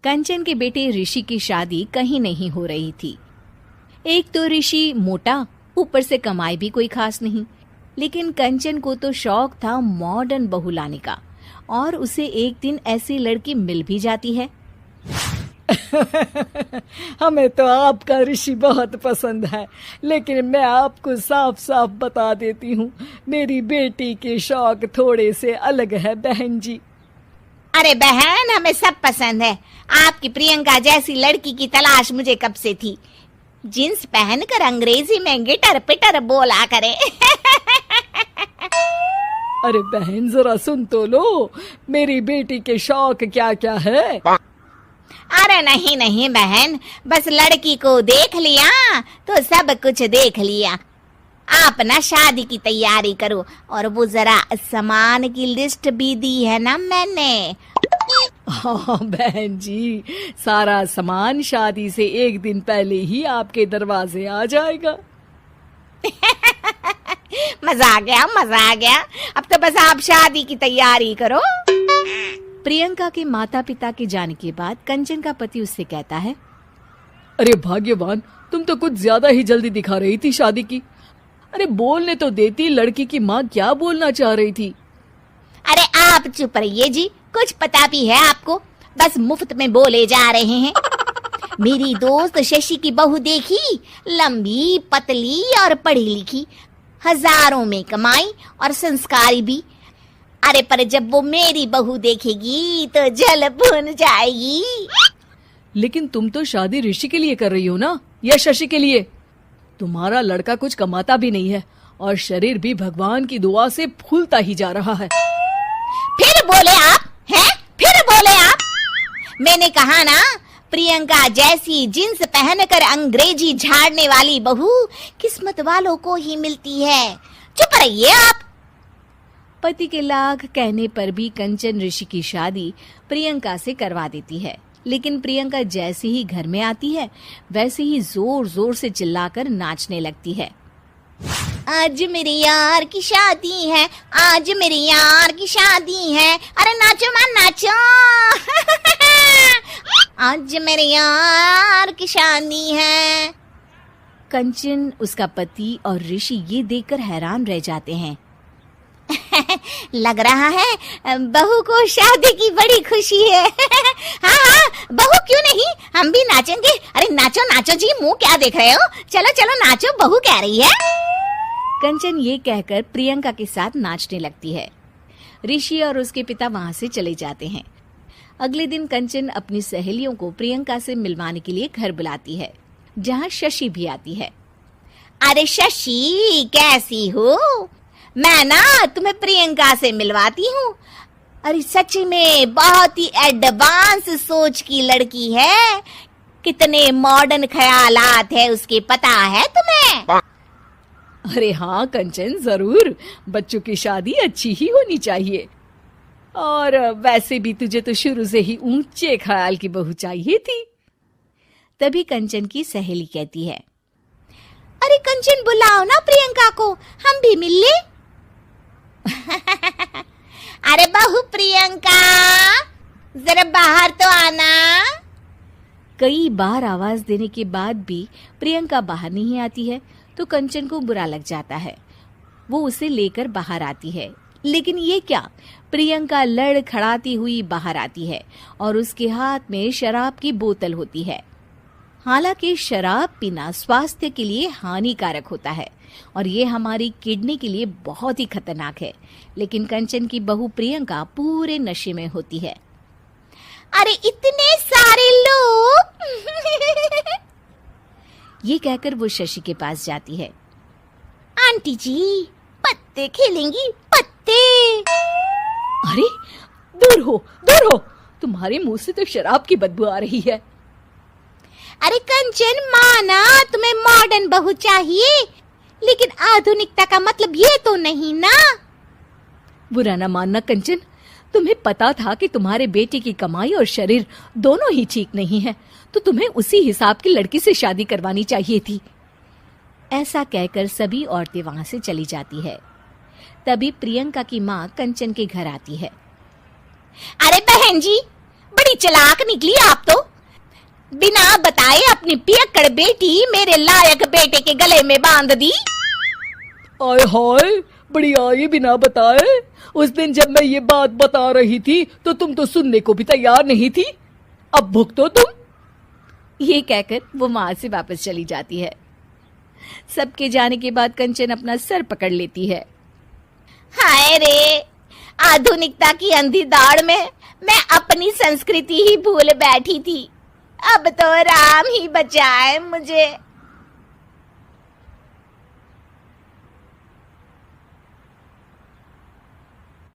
कंचन के बेटे ऋषि की शादी कहीं नहीं हो रही थी। एक तो ऋषि मोटा, ऊपर से कमाई भी कोई खास नहीं। लेकिन कंचन को तो शौक था मॉडर्न बहू लाने का, और उसे एक दिन ऐसी लड़की मिल भी जाती है। हमें तो आपका ऋषि बहुत पसंद है, लेकिन मैं आपको साफ साफ बता देती हूँ, मेरी बेटी के शौक थोड़े से अलग है बहन जी। अरे बहन, हमें सब पसंद है। आपकी प्रियंका जैसी लड़की की तलाश मुझे कब से थी। जींस पहनकर अंग्रेजी में गिटर पिटर बोला करे। अरे बहन, जरा सुन तो लो, मेरी बेटी के शौक क्या क्या है। अरे नहीं नहीं बहन, बस लड़की को देख लिया तो सब कुछ देख लिया। आप ना शादी की तैयारी करो, और वो जरा सामान की लिस्ट भी दी है ना मैंने। हाँ बहन जी, सारा सामान शादी से एक दिन पहले ही आपके दरवाजे आ जाएगा। मजा आ गया, मजा आ गया। अब तो बस आप शादी की तैयारी करो। प्रियंका के माता पिता के जाने के बाद कंचन का पति उससे कहता है, अरे भाग्यवान, तुम तो कुछ ज्यादा ही जल्दी दिखा रही थी शादी की। अरे बोलने तो देती, लड़की की माँ क्या बोलना चाह रही थी। अरे आप चुप रहिए जी, कुछ पता भी है आपको, बस मुफ्त में बोले जा रहे हैं। मेरी दोस्त शशि की बहू देखी, लंबी पतली और पढ़ी लिखी, हजारों में कमाई और संस्कारी भी। अरे पर जब वो मेरी बहू देखेगी तो जल भुन जाएगी। लेकिन तुम तो शादी ऋषि के लिए कर रही हो ना, या शशि के लिए? तुम्हारा लड़का कुछ कमाता भी नहीं है, और शरीर भी भगवान की दुआ से फूलता ही जा रहा है। फिर बोले आप हैं? फिर बोले आप? मैंने कहा ना, प्रियंका जैसी जींस पहनकर अंग्रेजी झाड़ने वाली बहू किस्मत वालों को ही मिलती है। चुप रहिए आप। पति के लाख कहने पर भी कंचन ऋषि की शादी प्रियंका से करवा देती है। लेकिन प्रियंका जैसे ही घर में आती है, वैसे ही जोर जोर से चिल्लाकर नाचने लगती है। आज मेरे यार की शादी है, आज मेरे यार की शादी है। अरे नाचो मां नाचो। आज मेरे यार की शादी है। कंचन, उसका पति और ऋषि ये देखकर हैरान रह जाते हैं। लग रहा है बहू को शादी की बड़ी खुशी है। हाँ हाँ, बहू क्यों नहीं, हम भी नाचेंगे। अरे नाचो नाचो जी, मुंह क्या देख रहे हो, चलो चलो नाचो, बहू कह रही है। कंचन ये कहकर प्रियंका के साथ नाचने लगती है। ऋषि और उसके पिता वहां से चले जाते हैं। अगले दिन कंचन अपनी सहेलियों को प्रियंका से मिलवाने के लिए घर बुलाती है, जहाँ शशि भी आती है। अरे शशि, कैसी हो? मैं ना तुम्हें प्रियंका से मिलवाती हूँ। अरे सच में बहुत ही एडवांस सोच की लड़की है। कितने मॉडर्न ख्यालात है उसके, पता है तुम्हें? अरे हाँ कंचन, जरूर। बच्चों की शादी अच्छी ही होनी चाहिए, और वैसे भी तुझे तो शुरू से ही ऊंचे ख्याल की बहू चाहिए थी। तभी कंचन की सहेली कहती है, अरे कंचन, बुलाओ ना प्रियंका को, हम भी मिल ले। अरे बहू प्रियंका, जरा बाहर तो आना। कई बार आवाज देने के बाद भी प्रियंका बाहर नहीं आती है, तो कंचन को बुरा लग जाता है। वो उसे लेकर बाहर आती है, लेकिन ये क्या, प्रियंका लड़खड़ाती हुई बाहर आती है और उसके हाथ में शराब की बोतल होती है। हालांकि शराब पीना स्वास्थ्य के लिए हानिकारक होता है, और ये हमारी किडनी के लिए बहुत ही खतरनाक है। लेकिन कंचन की बहू प्रियंका पूरे नशे में होती है। अरे इतने सारे लोग। ये कहकर वो शशि के पास जाती है। आंटी जी, पत्ते खेलेंगी, पत्ते। अरे दूर हो, दूर हो, तुम्हारे मुंह से तो शराब की बदबू आ रही है। अरे कंचन, माना तुम्हें मॉडर्न बहू चाहिए, लेकिन आधुनिकता का मतलब ये तो नहीं ना। बुरा ना मानना कंचन, तुम्हें पता था कि तुम्हारे बेटे की कमाई और शरीर दोनों ही ठीक नहीं है, तो तुम्हें उसी हिसाब की लड़की से शादी करवानी चाहिए थी। ऐसा कहकर सभी औरतें वहां से चली जाती है। तभी प्रियंका की माँ कंचन के घर आती है। अरे बहन जी, बड़ी चालाक निकली आप तो। बिना बताए अपनी पियक्कड़ बेटी मेरे लायक बेटे के गले में बांध दी। आय हाय, बड़ी आई बिना बताए। उस दिन जब मैं ये बात बता रही थी तो तुम तो सुनने को भी तैयार नहीं थी। अब भुगतो तुम। ये कहकर वो वहां से वापस चली जाती है। सबके जाने के बाद कंचन अपना सर पकड़ लेती है। हाय रे, आधुनिकता की अंधी दौड़ में मैं अपनी संस्कृति ही भूल बैठी थी। अब तो राम ही बचाए मुझे।